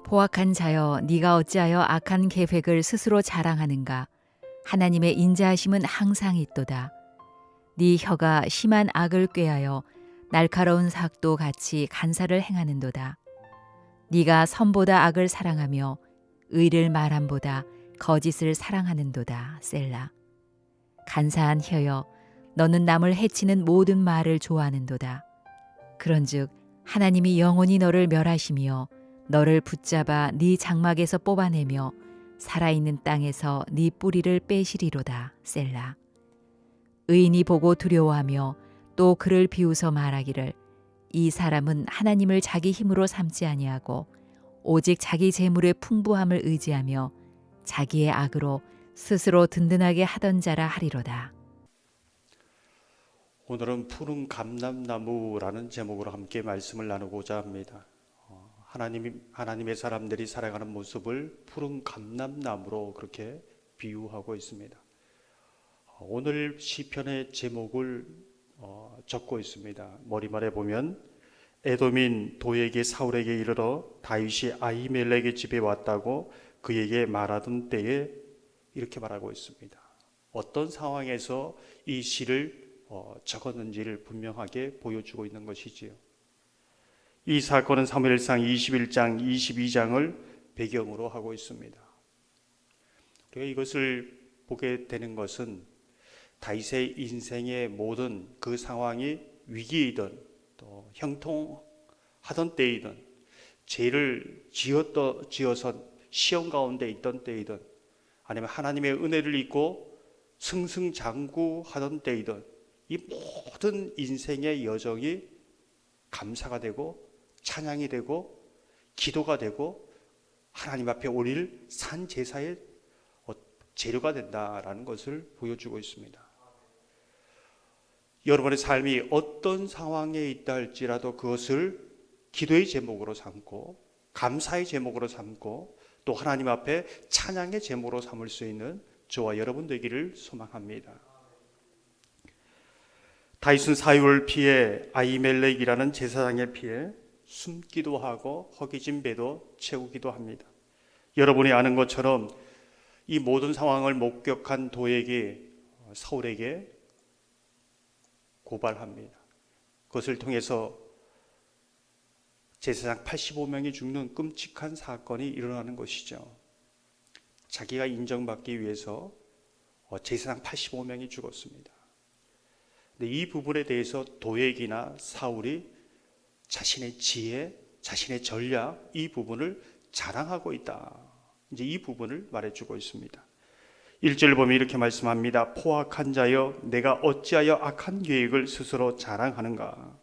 포악한 자여, 네가 어찌하여 악한 계획을 스스로 자랑하는가? 하나님의 인자하심은 항상 있도다. 네 혀가 심한 악을 꾀하여 날카로운 삭도 같이 간사를 행하는도다. 네가 선보다 악을 사랑하며 의를 말함보다 거짓을 사랑하는도다. 셀라. 간사한 혀여, 너는 남을 해치는 모든 말을 좋아하는도다. 그런즉 하나님이 영원히 너를 멸하시며 너를 붙잡아 네 장막에서 뽑아내며 살아있는 땅에서 네 뿌리를 빼시리로다. 셀라. 의인이 보고 두려워하며 또 그를 비웃어 말하기를 이 사람은 하나님을 자기 힘으로 삼지 아니하고 오직 자기 재물의 풍부함을 의지하며 자기의 악으로 스스로 든든하게 하던 자라 하리로다. 오늘은 푸른 감람나무라는 제목으로 함께 말씀을 나누고자 합니다. 하나님의 사람들이 살아가는 모습을 푸른 감람나무로 그렇게 비유하고 있습니다. 오늘 시편의 제목을 적고 있습니다. 머리말에 보면 에돔인 도에게 사울에게 이르러 다윗이 아히멜렉의 집에 왔다고 그에게 말하던 때에 이렇게 말하고 있습니다. 어떤 상황에서 이 시를 적었는지를 분명하게 보여주고 있는 것이지요. 이 사건은 사무엘상 21장, 22장을 배경으로 하고 있습니다. 우리가 이것을 보게 되는 것은 다윗의 인생의 모든 그 상황이 위기이든 또 형통하던 때이든 죄를 지어서 시험 가운데 있던 때이든 아니면 하나님의 은혜를 잊고 승승장구하던 때이든 이 모든 인생의 여정이 감사가 되고 찬양이 되고 기도가 되고 하나님 앞에 올릴 산 제사의 재료가 된다라는 것을 보여주고 있습니다. 여러분의 삶이 어떤 상황에 있다 할지라도 그것을 기도의 제목으로 삼고 감사의 제목으로 삼고 또 하나님 앞에 찬양의 제목으로 삼을 수 있는 저와 여러분 되기를 소망합니다. 다윗은 사울을 피해 아히멜렉이라는 제사장의 피해 숨기도 하고 허기진 배도 채우기도 합니다. 여러분이 아는 것처럼 이 모든 상황을 목격한 도에게 사울에게 고발합니다. 그것을 통해서 제사장 85명이 죽는 끔찍한 사건이 일어나는 것이죠. 자기가 인정받기 위해서 제사장 85명이 죽었습니다. 근데 이 부분에 대해서 도액이나 사울이 자신의 지혜, 자신의 전략 이 부분을 자랑하고 있다. 이제 이 부분을 말해주고 있습니다. 1절 보면 이렇게 말씀합니다. 포악한 자여, 내가 어찌하여 악한 계획을 스스로 자랑하는가?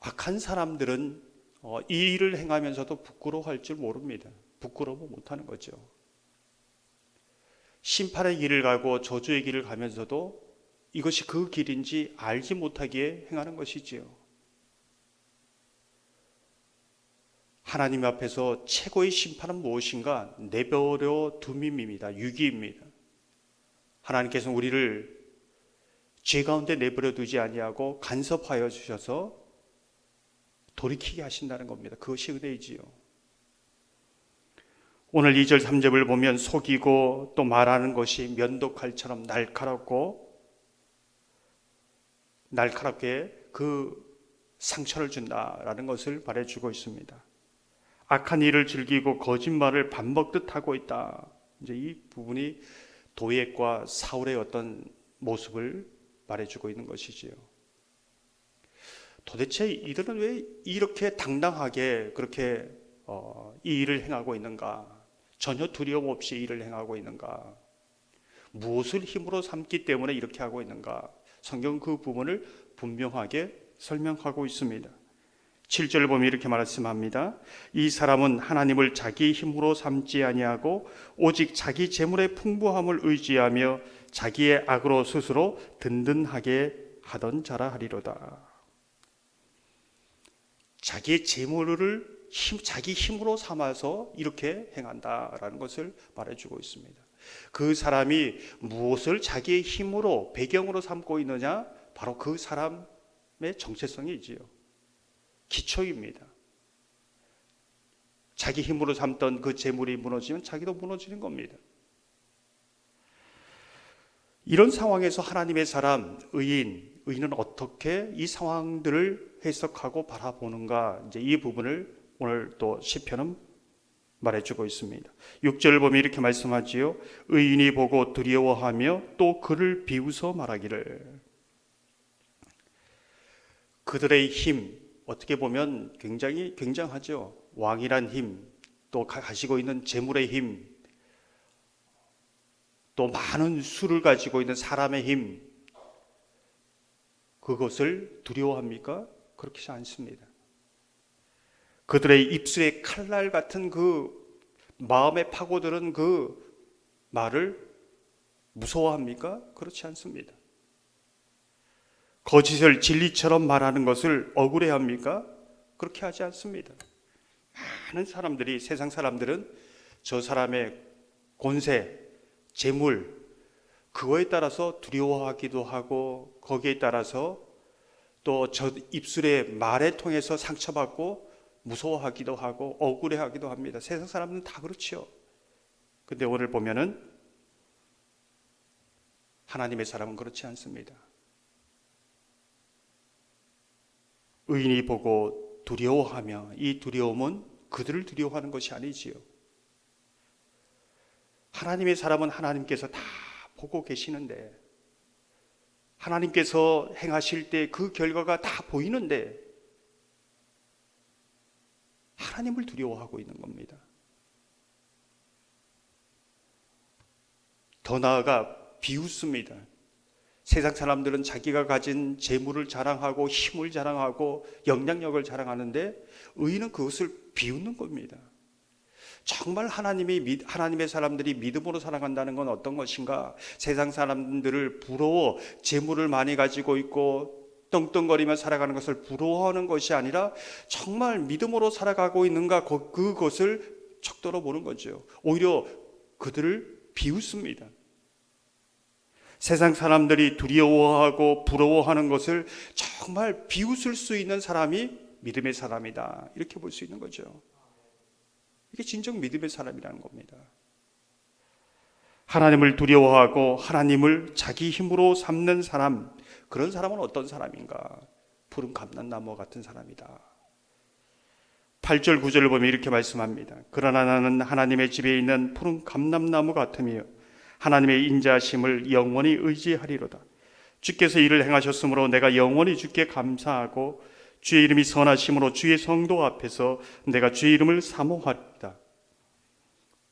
악한 사람들은 이 일을 행하면서도 부끄러워할 줄 모릅니다. 부끄러워 못하는 거죠. 심판의 길을 가고 저주의 길을 가면서도 이것이 그 길인지 알지 못하기에 행하는 것이지요. 하나님 앞에서 최고의 심판은 무엇인가? 내버려 둠입니다. 유기입니다. 하나님께서 우리를 죄 가운데 내버려 두지 아니하고 간섭하여 주셔서 돌이키게 하신다는 겁니다. 그것이 은혜이지요. 오늘 2절 3절을 보면 속이고 또 말하는 것이 면도칼처럼 날카롭게 그 상처를 준다라는 것을 말해주고 있습니다. 악한 일을 즐기고 거짓말을 밥 먹듯 하고 있다. 이제 이 부분이 도액과 사울의 어떤 모습을 말해주고 있는 것이지요. 도대체 이들은 왜 이렇게 당당하게 그렇게 이 일을 행하고 있는가? 전혀 두려움 없이 일을 행하고 있는가? 무엇을 힘으로 삼기 때문에 이렇게 하고 있는가? 성경 그 부분을 분명하게 설명하고 있습니다. 7절 보면 이렇게 말씀합니다. 이 사람은 하나님을 자기 힘으로 삼지 아니하고 오직 자기 재물의 풍부함을 의지하며 자기의 악으로 스스로 든든하게 하던 자라 하리로다. 자기의 재물을 자기 힘으로 삼아서 이렇게 행한다라는 것을 말해주고 있습니다. 그 사람이 무엇을 자기의 힘으로 배경으로 삼고 있느냐? 바로 그 사람의 정체성이지요. 기초입니다. 자기 힘으로 삼던 그 재물이 무너지면 자기도 무너지는 겁니다. 이런 상황에서 하나님의 사람, 의인은 어떻게 이 상황들을 해석하고 바라보는가, 이제 이 부분을 오늘 또 시편은 말해주고 있습니다. 6절을 보면 이렇게 말씀하지요. 의인이 보고 두려워하며 또 그를 비웃어 말하기를. 그들의 힘, 어떻게 보면 굉장히 굉장하죠. 왕이란 힘, 또 가지고 있는 재물의 힘, 또 많은 수를 가지고 있는 사람의 힘, 그것을 두려워합니까? 그렇지 않습니다. 그들의 입술에 칼날 같은 그 마음에 파고드는 그 말을 무서워합니까? 그렇지 않습니다. 거짓을 진리처럼 말하는 것을 억울해합니까? 그렇게 하지 않습니다. 많은 사람들이, 세상 사람들은 저 사람의 권세, 재물, 그거에 따라서 두려워하기도 하고, 거기에 따라서 또 저 입술의 말에 통해서 상처받고 무서워하기도 하고 억울해하기도 합니다. 세상 사람들은 다 그렇지요. 근데 오늘 보면은 하나님의 사람은 그렇지 않습니다. 의인이 보고 두려워하며, 이 두려움은 그들을 두려워하는 것이 아니지요. 하나님의 사람은 하나님께서 다 보고 계시는데, 하나님께서 행하실 때 그 결과가 다 보이는데 하나님을 두려워하고 있는 겁니다. 더 나아가 비웃습니다. 세상 사람들은 자기가 가진 재물을 자랑하고 힘을 자랑하고 영향력을 자랑하는데, 의인은 그것을 비웃는 겁니다. 정말 하나님의 사람들이 믿음으로 살아간다는 건 어떤 것인가? 세상 사람들을 부러워, 재물을 많이 가지고 있고 떵떵거리며 살아가는 것을 부러워하는 것이 아니라 정말 믿음으로 살아가고 있는가, 그것을 척도로 보는 거죠. 오히려 그들을 비웃습니다. 세상 사람들이 두려워하고 부러워하는 것을 정말 비웃을 수 있는 사람이 믿음의 사람이다, 이렇게 볼 수 있는 거죠. 이게 진정 믿음의 사람이라는 겁니다. 하나님을 두려워하고 하나님을 자기 힘으로 삼는 사람, 그런 사람은 어떤 사람인가? 푸른 감람나무 같은 사람이다. 8절 9절을 보면 이렇게 말씀합니다. 그러나 나는 하나님의 집에 있는 푸른 감람나무 같으며 하나님의 인자하심을 영원히 의지하리로다. 주께서 이를 행하셨으므로 내가 영원히 주께 감사하고 주의 이름이 선하심으로 주의 성도 앞에서 내가 주의 이름을 사모하리다.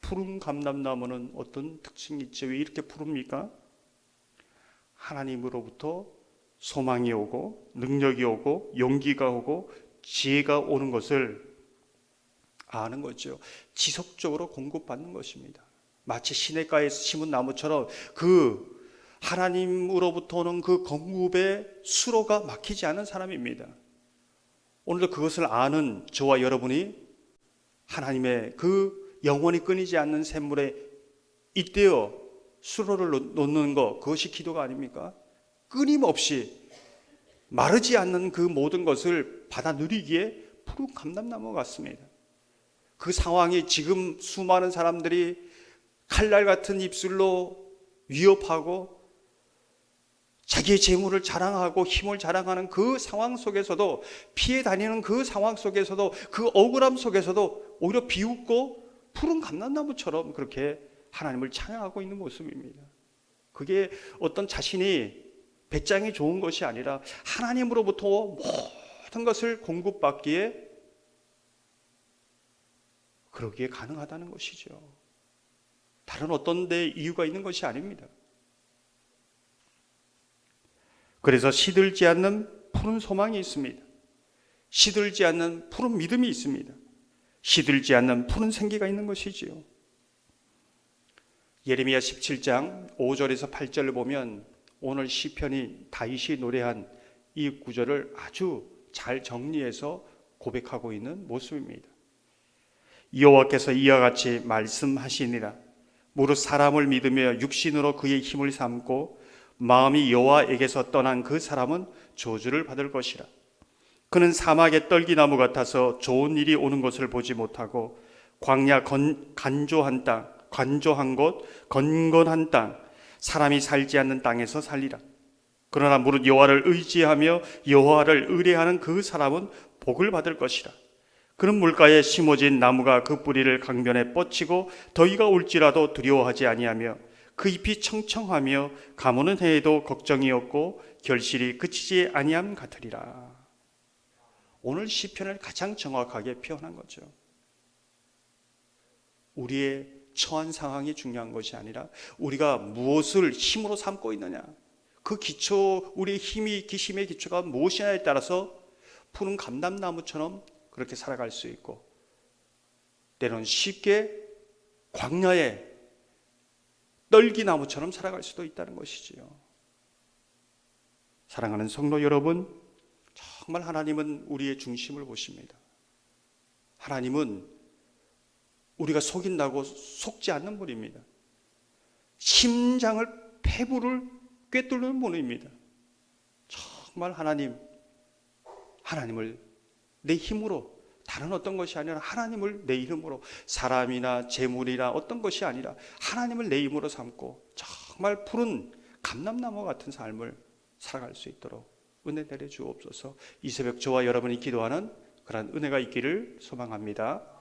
푸른 감람나무는 어떤 특징이 있죠? 왜 이렇게 푸릅니까? 하나님으로부터 소망이 오고 능력이 오고 용기가 오고 지혜가 오는 것을 아는 거죠. 지속적으로 공급받는 것입니다. 마치 시냇가에 심은 나무처럼 그 하나님으로부터 오는 그 공급의 수로가 막히지 않은 사람입니다. 오늘도 그것을 아는 저와 여러분이 하나님의 그 영원히 끊이지 않는 샘물에 잇대어 수로를 놓는 것, 그것이 기도가 아닙니까? 끊임없이 마르지 않는 그 모든 것을 받아 누리기에 푸른 감람나무 같습니다. 그 상황이 지금 수많은 사람들이 칼날 같은 입술로 위협하고 자기의 재물을 자랑하고 힘을 자랑하는 그 상황 속에서도, 피해 다니는 그 상황 속에서도, 그 억울함 속에서도 오히려 비웃고 푸른 감람나무처럼 그렇게 하나님을 찬양하고 있는 모습입니다. 그게 어떤 자신이 배짱이 좋은 것이 아니라 하나님으로부터 모든 것을 공급받기에 그러기에 가능하다는 것이죠. 다른 어떤 데 이유가 있는 것이 아닙니다. 그래서 시들지 않는 푸른 소망이 있습니다. 시들지 않는 푸른 믿음이 있습니다. 시들지 않는 푸른 생기가 있는 것이지요. 예레미야 17장 5절에서 8절을 보면 오늘 시편이 다윗이 노래한 이 구절을 아주 잘 정리해서 고백하고 있는 모습입니다. 여호와께서 이와 같이 말씀하시니라. 무릇 사람을 믿으며 육신으로 그의 힘을 삼고 마음이 여호와에게서 떠난 그 사람은 저주를 받을 것이라. 그는 사막의 떨기나무 같아서 좋은 일이 오는 것을 보지 못하고 광야 간조한 땅, 간조한 곳, 건건한 땅, 사람이 살지 않는 땅에서 살리라. 그러나 무릇 여호와를 의지하며 여호와를 의뢰하는 그 사람은 복을 받을 것이라. 그는 물가에 심어진 나무가 그 뿌리를 강변에 뻗치고 더위가 올지라도 두려워하지 아니하며 그 잎이 청청하며 가무는 해에도 걱정이 없고 결실이 그치지 아니함 같으리라. 오늘 시편을 가장 정확하게 표현한 거죠. 우리의 처한 상황이 중요한 것이 아니라 우리가 무엇을 힘으로 삼고 있느냐, 그 기초, 우리의 힘의 기초가 무엇이냐에 따라서 푸른 감람나무처럼 그렇게 살아갈 수 있고, 때로는 쉽게 광야의 떨기나무처럼 살아갈 수도 있다는 것이지요. 사랑하는 성도 여러분, 정말 하나님은 우리의 중심을 보십니다. 하나님은 우리가 속인다고 속지 않는 분입니다. 심장을, 폐부를 꿰뚫는 분입니다. 정말 하나님을 내 힘으로, 다른 어떤 것이 아니라 하나님을 내 이름으로, 사람이나 재물이나 어떤 것이 아니라 하나님을 내 힘으로 삼고 정말 푸른 감람나무 같은 삶을 살아갈 수 있도록 은혜 내려 주옵소서. 이 새벽 저와 여러분이 기도하는 그런 은혜가 있기를 소망합니다.